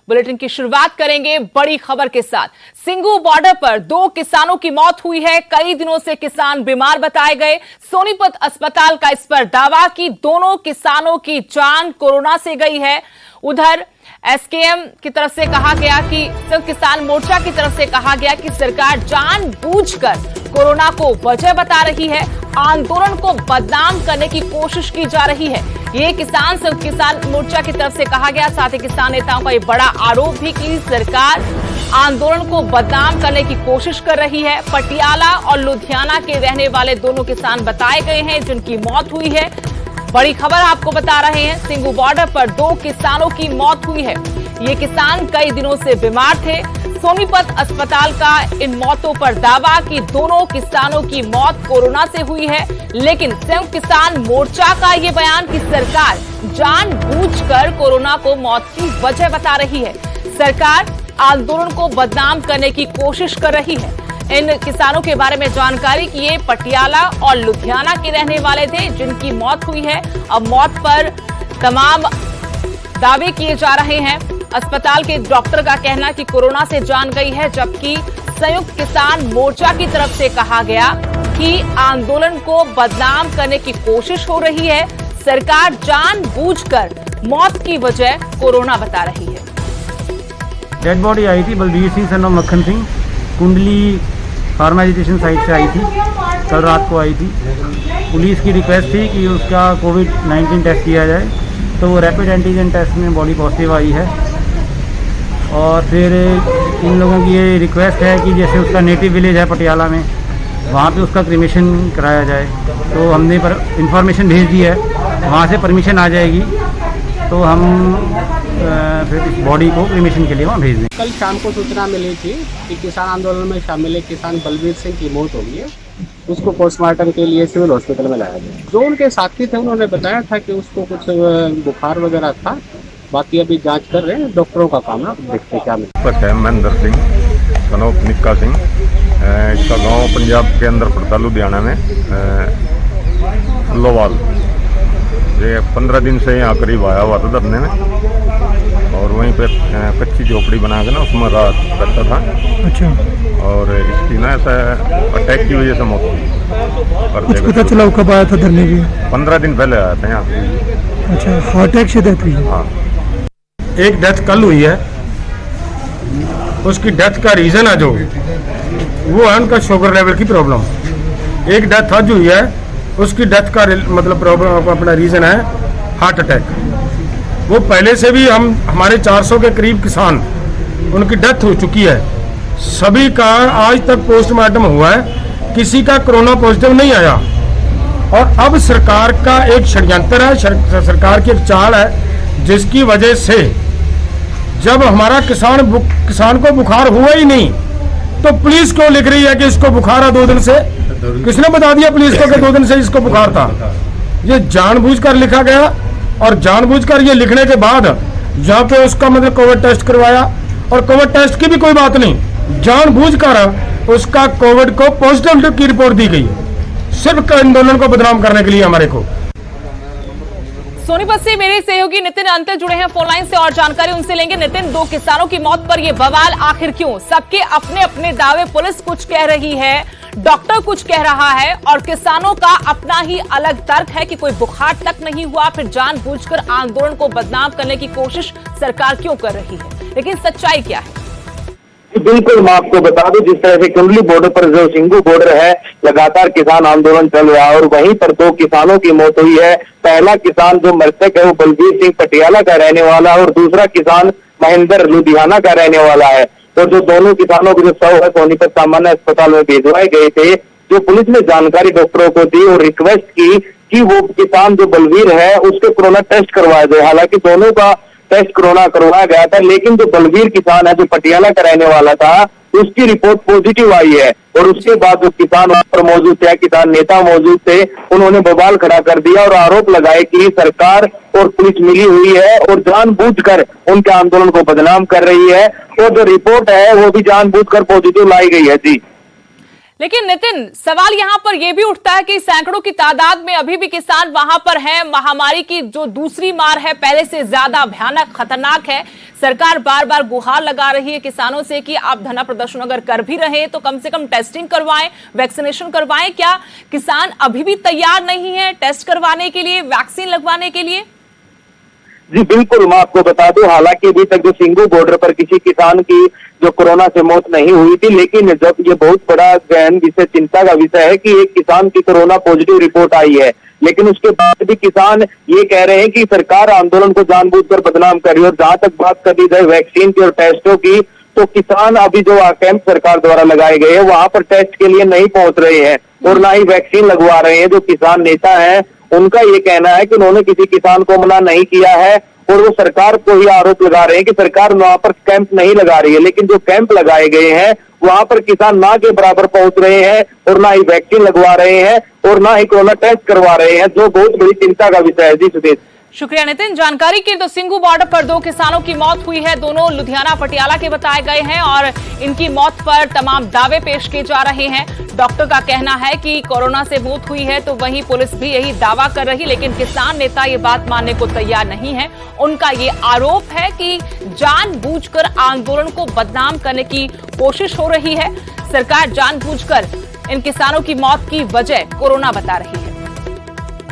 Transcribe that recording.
Bulletin की शुरुआत करेंगे बड़ी खबर के साथ। सिंगू बॉर्डर पर 2 किसानों की मौत हुई है। कई दिनों से किसान बीमार बताए गए। सोनीपत अस्पताल का इस पर दावा कि दोनों किसानों की जान कोरोना से गई है। उधर एसकेएम की तरफ से कहा गया कि संयुक्त किसान मोर्चा की तरफ से कहा गया कि सरकार जानबूझकर कोरोना को वजह बता रही है, आंदोलन को बदनाम करने की कोशिश की जा रही है। ये किसान संयुक्त किसान मोर्चा की तरफ से कहा गया। साथ ही किसान नेताओं का ये बड़ा आरोप भी कि सरकार आंदोलन को बदनाम करने की कोशिश कर रही है। पटियाला और लुधियाना के रहने वाले दोनों किसान बताए गए हैं जिनकी मौत हुई है। बड़ी खबर आपको बता रहे हैं, सिंगू बॉर्डर पर 2 किसानों की मौत हुई है। ये किसान कई दिनों से बीमार थे। सोनीपत अस्पताल का इन मौतों पर दावा कि दोनों किसानों की मौत कोरोना से हुई है, लेकिन संयुक्त किसान मोर्चा का ये बयान कि सरकार जानबूझकर कोरोना को मौत की वजह बता रही है। सरकार आंदोलन को बदनाम करने की कोशिश कर रही है। इन किसानों के बारे में जानकारी कि ये पटियाला और लुधियाना के रहने वाले थे जिनकी मौत हुई है। अब मौत पर तमाम दावे किए जा रहे हैं। अस्पताल के डॉक्टर का कहना कि कोरोना से जान गई है, जबकि संयुक्त किसान मोर्चा की तरफ से कहा गया कि आंदोलन को बदनाम करने की कोशिश हो रही है। सरकार जानबूझकर मौत की वजह कोरोना बता रही है। डेड बॉडी आई थी बलबीर सिंह सन ऑफ मक्खन सिंह, कुंडली फार्मा एजुकेशन साइट से आई थी, कल रात को आई थी। पुलिस की रिक्वेस्ट थी कि उसका कोविड-19 टेस्ट किया जाए, तो वो रैपिड एंटीजन टेस्ट में बॉडी पॉजिटिव आई है। और फिर इन लोगों की ये रिक्वेस्ट है कि जैसे उसका नेटिव विलेज है पटियाला में, वहाँ पे उसका क्रिमेशन कराया जाए। तो हमने पर इंफॉर्मेशन भेज दी है, वहाँ से परमिशन आ जाएगी तो हम फिर इस बॉडी को क्रिमेशन के लिए वहाँ भेज दें। कल शाम को सूचना मिली थी कि किसान आंदोलन में शामिल एक किसान बलबीर सिंह की मौत हो गई है। उसको पोस्टमार्टम के लिए सिविल हॉस्पिटल में लाया गया। जो उनके साथी थे उन्होंने बताया था कि उसको कुछ बुखार वगैरह था। बाकी अभी जांच कर रहे हैं, डॉक्टरों का काम है, देखते क्या मिलता है। महेंद्र सिंह सनोप निक्का सिंह, इसका गांव पंजाब के अंदर पड़ता लुधियाना में लोवाल। ये 15 दिन से यहाँ करीब आया हुआ था धरने में, और वहीं पे कच्ची झोपड़ी बना के ना उसमें रात रहता था। अच्छा। और इसकी ना ऐसा अटैक की वजह से मौत हुई। कुछ पता चला कब आया था धरने की? 15 दिन पहले आया था यहाँ। अच्छा, हार्ट अटैक से डेथ हुई? हाँ। एक डेथ कल हुई है, उसकी डेथ का रीज़न है जो वो है उनका शुगर लेवल की प्रॉब्लम। एक डेथ आज हुई है, उसकी डेथ का मतलब प्रॉब्लम अपना रीज़न है हार्ट अटैक। वो पहले से भी हमारे 400 के करीब किसान उनकी डेथ हो चुकी है। सभी का आज तक पोस्टमार्टम हुआ है, किसी का कोरोना पॉजिटिव नहीं आया। और अब सरकार का एक षड्यंत्र है, सरकार की एक चाल है, जिसकी वजह से जब हमारा किसान को बुखार हुआ ही नहीं तो पुलिस क्यों लिख रही है कि इसको बुखार है 2 दिन से? किसने बता दिया पुलिस को कि 2 दिन से इसको बुखार था? ये जानबूझकर लिखा गया, और जानबूझकर ये लिखने के बाद जहाँ पे उसका मतलब कोविड टेस्ट करवाया, और कोविड टेस्ट की भी कोई बात नहीं, जानबूझकर उसका कोविड को पॉजिटिव की रिपोर्ट दी गई, सिर्फ आंदोलन को बदनाम करने के लिए हमारे को। सोनीपत से मेरे सहयोगी नितिन अंतर जुड़े हैं फोन लाइन से और जानकारी उनसे लेंगे। नितिन, 2 किसानों की मौत पर यह बवाल आखिर क्यों? सबके अपने अपने दावे, पुलिस कुछ कह रही है, डॉक्टर कुछ कह रहा है, और किसानों का अपना ही अलग तर्क है कि कोई बुखार तक नहीं हुआ। फिर जानबूझकर आंदोलन को बदनाम करने की कोशिश सरकार क्यों कर रही है? लेकिन सच्चाई क्या है? बिल्कुल, मैं आपको बता दूं, जिस तरह से कुंडली बॉर्डर पर जो सिंगू बॉर्डर है, लगातार किसान आंदोलन चल रहा है और वहीं पर 2 किसानों की मौत हुई है। पहला किसान जो मृतक है वो बलबीर सिंह पटियाला का रहने वाला है, और दूसरा किसान महेंद्र लुधियाना का रहने वाला है। तो जो दोनों किसानों के जो शव है सोनीपत सामान्य अस्पताल में भिजवाए गए थे। जो पुलिस ने जानकारी डॉक्टरों को दी और रिक्वेस्ट की कि वो किसान जो बलबीर है उसके कोरोना टेस्ट करवाया जाए। हालांकि दोनों का टेस्ट कोरोना करवाया गया था, लेकिन जो बलबीर किसान है जो पटियाला का रहने वाला था, उसकी रिपोर्ट पॉजिटिव आई है। और उसके बाद जो किसान वहां पर मौजूद थे, किसान नेता मौजूद थे, उन्होंने बवाल खड़ा कर दिया और आरोप लगाए कि सरकार और पुलिस मिली हुई है और जानबूझकर उनके आंदोलन को बदनाम कर रही है। और जो रिपोर्ट है वो भी जानबूझकर पॉजिटिव लाई गई है। जी, लेकिन नितिन, सवाल यहां पर यह भी उठता है कि सैकड़ों की तादाद में अभी भी किसान वहां पर हैं। महामारी की जो दूसरी मार है पहले से ज्यादा भयानक, खतरनाक है। सरकार बार बार गुहार लगा रही है किसानों से कि आप धरना प्रदर्शन अगर कर भी रहे तो कम से कम टेस्टिंग करवाएं, वैक्सीनेशन करवाएं। क्या किसान अभी भी तैयार नहीं है टेस्ट करवाने के लिए, वैक्सीन लगवाने के लिए? जी बिल्कुल, मैं आपको बता दूं, हालांकि अभी तक जो सिंगू बॉर्डर पर किसी किसान की जो कोरोना से मौत नहीं हुई थी, लेकिन जब ये बहुत बड़ा गहन विषय, चिंता का विषय है कि एक किसान की कोरोना पॉजिटिव रिपोर्ट आई है, लेकिन उसके बाद भी किसान ये कह रहे हैं कि सरकार आंदोलन को जानबूझकर बदनाम कर रही है। और जहां तक बात करी जाए वैक्सीन की और टेस्टों की, तो किसान अभी जो कैंप सरकार द्वारा लगाए गए हैं वहां पर टेस्ट के लिए नहीं पहुंच रहे हैं और ना ही वैक्सीन लगवा रहे हैं। जो किसान नेता हैं उनका ये कहना है कि उन्होंने किसी किसान को मना नहीं किया है और वो सरकार को ही आरोप लगा रहे हैं कि सरकार वहां पर कैंप नहीं लगा रही है। लेकिन जो कैंप लगाए गए हैं वहां पर किसान ना के बराबर पहुंच रहे हैं और ना ही वैक्सीन लगवा रहे हैं और ना ही कोरोना टेस्ट करवा रहे हैं, जो बहुत बड़ी चिंता का विषय है। जी सुदेश। शुक्रिया नितिन जानकारी के लिए। तो सिंगू बॉर्डर पर 2 किसानों की मौत हुई है। दोनों लुधियाना पटियाला के बताए गए हैं और इनकी मौत पर तमाम दावे पेश किए जा रहे हैं। डॉक्टर का कहना है कि कोरोना से मौत हुई है, तो वहीं पुलिस भी यही दावा कर रही, लेकिन किसान नेता ये बात मानने को तैयार नहीं है। उनका ये आरोप है कि जानबूझकर आंदोलन को बदनाम करने की कोशिश हो रही है। सरकार जानबूझकर इन किसानों की मौत की वजह कोरोना बता रही है।